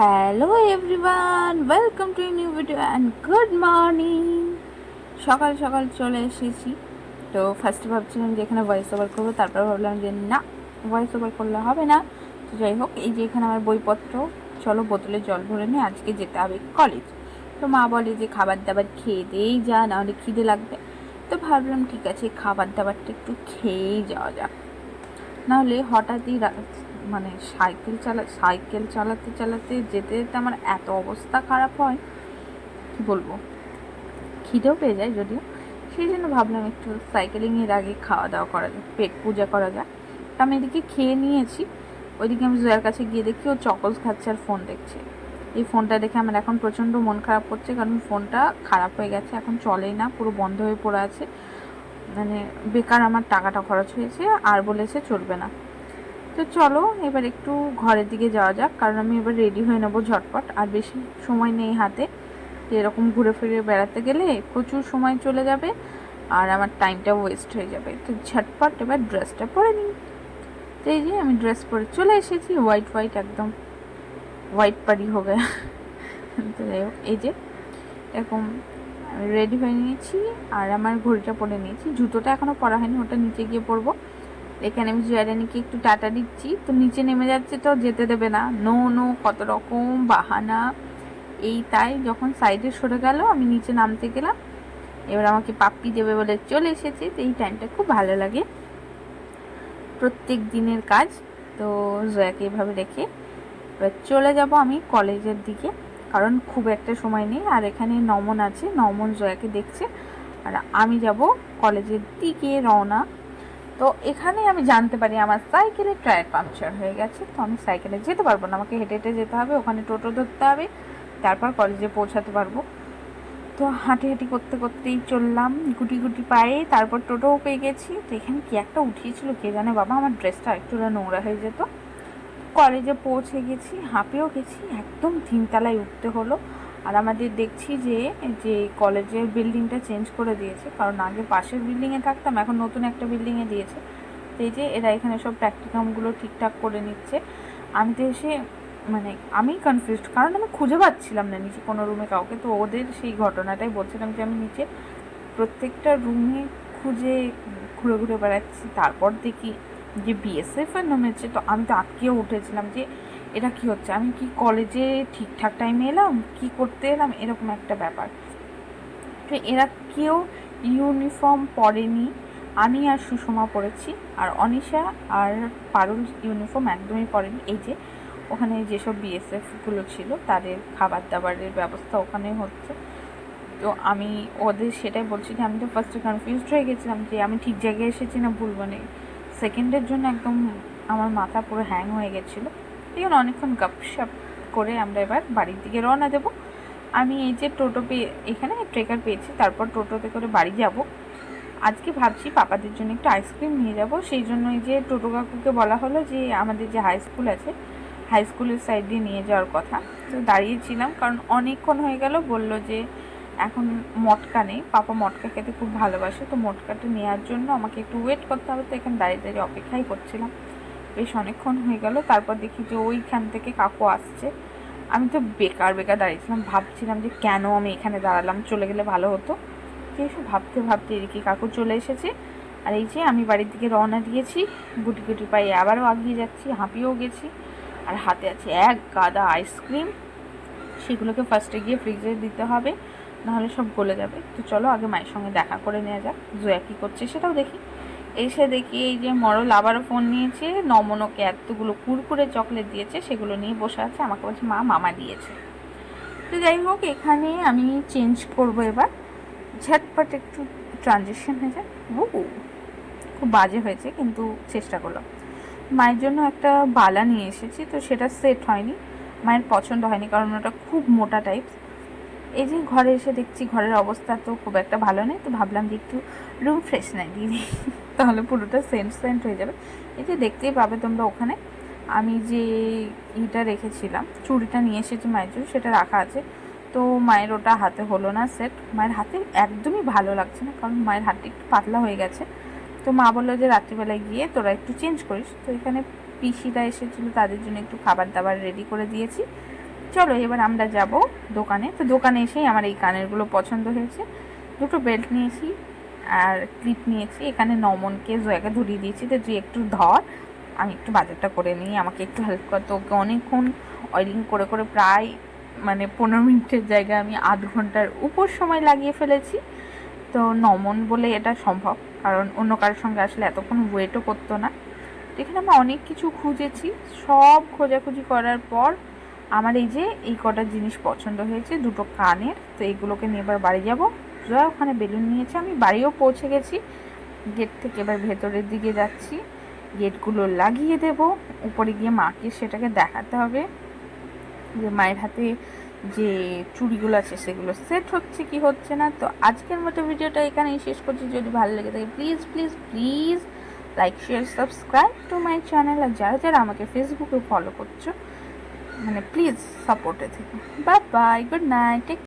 Hello everyone, welcome to new video and good morning. সকাল সকাল চলে এসেছি। তো ফার্স্টে ভাবছিলাম যে এখানে ভয়েস ওভার করবো, তারপর ভাবলাম যে না, ভয়েস ওভার করলে হবে না। তো যাই হোক, এই যে এখানে আমার বইপত্র, চলো বোতলে জল ভরে নিয়ে আজকে যেতে হবে কলেজ। তো মা বলে যে খাবার দাবার খেয়ে দিয়েই যা, নাহলে খিদে লাগবে। তো ভাবলাম ঠিক আছে, খাবার দাবারটা একটু খেয়েই যাওয়া যাক, নাহলে হঠাৎই মানে সাইকেল চালাতে চালাতে যেতে যেতে আমার এত অবস্থা খারাপ হয়, কি বলবো, খিদেও পেয়ে যায় যদিও। সেই জন্য ভাবলাম একটু সাইকেলিংয়ের আগে খাওয়া দাওয়া করা যাক, পেট পূজা করা যাক। তা আমি এদিকে খেয়ে নিয়েছি, ওইদিকে আমি জয়ার কাছে গিয়ে দেখি ও চকোস খাচ্ছে আর ফোন দেখছে। এই ফোনটা দেখে আমার এখন প্রচণ্ড মন খারাপ করছে, কারণ ফোনটা খারাপ হয়ে গেছে, এখন চলেই না, পুরো বন্ধ হয়ে পড়ে আছে। মানে বেকার আমার টাকাটা খরচ হয়েছে, আর বলেছে চলবে না। তো চলো এবার একটু ঘরের দিকে যাওয়া যাক, কারণ আমি এবার রেডি হয়ে নেবো ঝটপট, আর বেশি সময় নেই হাতে। এরকম ঘুরে ফিরে বেড়াতে গেলে প্রচুর সময় চলে যাবে আর আমার টাইমটা ওয়েস্ট হয়ে যাবে। তো ঝটপট এবার ড্রেসটা পরে নিই। তো এই যে আমি ড্রেস পরে চলে এসেছি, হোয়াইট হোয়াইট, একদম হোয়াইট পারি হয়ে গেছে। তো যাই হোক, এই যে এরকম রেডি হয়ে নিয়েছি, আর আমার ঘড়িটা পরে নিয়েছি। জুতোটা এখনও পরা হয়নি, ওটা নিচে গিয়ে পরবো। এখানে আমি জয়ারানিকে একটু টাটা দিচ্ছি, তো নিচে নেমে যাচ্ছে, তো যেতে দেবে না, নো নো, কত রকম বাহানা। এই তাই যখন সাইডে সরে গেল, আমি নিচে নামতে গেলাম, এবার আমাকে পাপ্পি দেবে বলে চলে এসেছে। তো এই টাইমটা খুব ভালো লাগে, প্রত্যেক দিনের কাজ। তো জয়াকে এভাবে রেখে এবার চলে যাব আমি কলেজের দিকে, কারণ খুব একটা সময় নেই। আর এখানে নমন আছে, নমন জয়াকে দেখছে, আর আমি যাব কলেজের দিকে রওনা। তো এখানে আমি জানতে পারি আমার সাইকেলের টায়ার পাংচার হয়ে গেছে, তো আমি সাইকেলে যেতে পারবো না, আমাকে হেঁটে হেঁটে যেতে হবে, ওখানে টোটো ধরতে হবে, তারপর কলেজে পৌঁছাতে পারবো। তো হাঁটি হাঁটি করতে করতেই চললাম গুটি গুটি পায়ে, তারপর টোটোও পেয়ে গেছি। তো এখানে কি একটা উঠিয়েছিল কে জানে বাবা, আমার ড্রেসটা একটু নোংরা হয়ে যেত। কলেজে পৌঁছে গেছি, হাঁপিয়েও গেছি, একদম 3 তলায় উঠতে হলো। আর আমাদের দেখছি যে যে কলেজের বিল্ডিংটা চেঞ্জ করে দিয়েছে, কারণ আগে পাশের বিল্ডিংয়ে থাকতাম, এখন নতুন একটা বিল্ডিংয়ে দিয়েছে। তো এই যে এরা এখানে সব প্র্যাকটিকামগুলো ঠিকঠাক করে নিচ্ছে। আমি তো এসে মানে আমি কনফিউজড, কারণ আমি খুঁজে পাচ্ছিলাম না নিচে কোনো রুমে কাউকে। তো ওদের সেই ঘটনাটাই বলছিলাম যে আমি নিচে প্রত্যেকটা রুমে খুঁজে ঘুরে ঘুরে বেড়াচ্ছি। তারপর দেখি যে বিএসএফ এর নামেছে, তো আমি তো আটকেও উঠেছিলাম যে এটা কি হচ্ছে, আমি কি কলেজে ঠিকঠাক টাইমে এলাম, কি করতে এলাম, এরকম একটা ব্যাপার। তো এরা কেউ ইউনিফর্ম পরেনি, আমি আর সুষমা পরেছি, আর অনিশা আর পারুল ইউনিফর্ম একদমই পরেনি। এই যে ওখানে যেসব বিএসএফগুলো ছিল তাদের খাবার দাবারের ব্যবস্থা ওখানে হচ্ছে। তো আমি ওদের সেটাই বলছি যে আমি তো ফার্স্টে কনফিউজড হয়ে গেছিলাম যে আমি ঠিক জায়গায় এসেছি না ভুল, মানে সেকেন্ডের জন্য একদম আমার মাথা পুরো হ্যাং হয়ে গেছিলো। এই জন্য অনেকক্ষণ গপশপ করে আমরা এবার বাড়ির দিকে রওনা দেবো। আমি এই যে টোটো পেয়ে এখানে ট্রেকার পেয়েছি, তারপর টোটোতে করে বাড়ি যাব। আজকে ভাবছি পাপাদের জন্য একটু আইসক্রিম নিয়ে যাব, সেই জন্য এই যে টোটো কাকুকে বলা হলো যে আমাদের যে হাই স্কুল আছে, হাই স্কুলের সাইড দিয়ে নিয়ে যাওয়ার কথা। তো দাঁড়িয়েছিলাম, কারণ অনেকক্ষণ হয়ে গেল, বলল যে এখন মটকা নেই, পাপা মটকা খেতে খুব ভালোবাসে, তো মটকাটা নেওয়ার জন্য আমাকে একটু ওয়েট করতে হবে। তো এখানে দাঁড়িয়ে দাঁড়িয়ে অপেক্ষাই করছিলাম, বেশ অনেকক্ষণ হয়ে গেল। তারপর দেখি যে ওইখান থেকে কাকু আসছে। আমি তো বেকার বেকার দাঁড়িয়েছিলাম, ভাবছিলাম যে কেন আমি এখানে দাঁড়ালাম, চলে গেলে ভালো হতো। এসব ভাবতে ভাবতে এদিকে কাকু চলে এসেছে। আর এই যে আমি বাড়ির দিকে রওনা দিয়েছি, গুটি গুটি পায়ে আবারও আগিয়ে যাচ্ছি, হাঁপিয়েও গেছি, আর হাতে আছে এক গাদা আইসক্রিম। সেগুলোকে ফার্স্টে গিয়ে ফ্রিজে দিতে হবে, নাহলে সব গলে যাবে। তো চলো আগে মায়ের সঙ্গে দেখা করে নেওয়া যাক, জয়া কী করছে সেটাও দেখি। এসে দেখি এই যে মরল আবারও ফোন নিয়েছে, নমনকে এতগুলো কুরকুরে চকলেট দিয়েছে, সেগুলো নিয়ে বসে আছে, আমাকে বলছে মা মামা দিয়েছে। তো যাই হোক, এখানে আমি চেঞ্জ করব এবার, ঝটপট একটু ট্রানজিশন হয়ে যায়। খুব বাজে হয়েছে, কিন্তু চেষ্টা করলাম। মায়ের জন্য একটা বালা নিয়ে এসেছি, তো সেটা সেট হয়নি, মায়ের পছন্দ হয়নি, কারণ ওটা খুব মোটা টাইপ। এই যে ঘরে এসে দেখছি ঘরের অবস্থা তো খুব একটা ভালো নেই, তো ভাবলাম যে একটু রুম ফ্রেশনার দিয়ে দিই, তাহলে পুরোটা সেন্ট সেন্ট হয়ে যাবে। এই যে দেখতেই পাবে তোমরা, ওখানে আমি যে ইটা রেখেছিলাম, চুড়িটা নিয়ে এসেছি মায়ের জন্য, সেটা রাখা আছে। তো মায়ের ওটা হাতে হলো না সেট, মায়ের হাতে একদমই ভালো লাগছে না, কারণ মায়ের হাতটা একটু পাতলা হয়ে গেছে। তো মা বললো যে রাত্রিবেলায় গিয়ে তোরা একটু চেঞ্জ করিস। তো এখানে পিসিরা এসেছিলো, তাদের জন্য একটু খাবার দাবার রেডি করে দিয়েছি। চলো এবার আমরা যাব দোকানে। তো দোকানে এসেই আমার এই কানেরগুলো পছন্দ হয়েছে, দুটো বেল্ট নিয়েছি আর ক্লিপ নিয়েছি। এখানে নমনকে জয়াকে ধরিয়ে দিয়েছি, তো তুই একটু ধর, আমি একটু বাজারটা করে নিই, আমাকে একটু হেল্প কর। তো ওকে অনেকক্ষণ অয়েলিং করে করে প্রায় 15 মিনিটের জায়গায় আমি আধ ঘন্টার উপর সময় লাগিয়ে ফেলেছি। তো নমন বলে এটা সম্ভব, কারণ অন্য কারোর সঙ্গে আসলে এতক্ষণ ওয়েটও করতো না। এখানে আমরা অনেক কিছু খুঁজেছি, সব খোঁজাখুঁজি করার পর আমার এই যে এই কটা জিনিস পছন্দ হয়েছে, দুটো কানের। তো এইগুলোকে নিয়ে এবার বাড়ি যাব। জয়া ওখানে বেলুন নিয়েছে, আমি বাড়িও পৌঁছে গেছি। গেট থেকে এবার ভেতরের দিকে যাচ্ছি, গেটগুলো লাগিয়ে দেব। উপরে গিয়ে মাকে সেটাকে দেখাতে হবে যে মায়ের হাতে যে চুড়িগুলো আছে সেগুলো সেট হচ্ছে কি হচ্ছে না। তো আজকের মতো ভিডিওটা এখানেই শেষ করছি। যদি ভালো লেগে থাকে please please please like share subscribe to my channel. আর যারা যারা আমাকে ফেসবুকে ফলো করছো প্লিজ সাপোর্টে থেকে। Bye bye, good night, take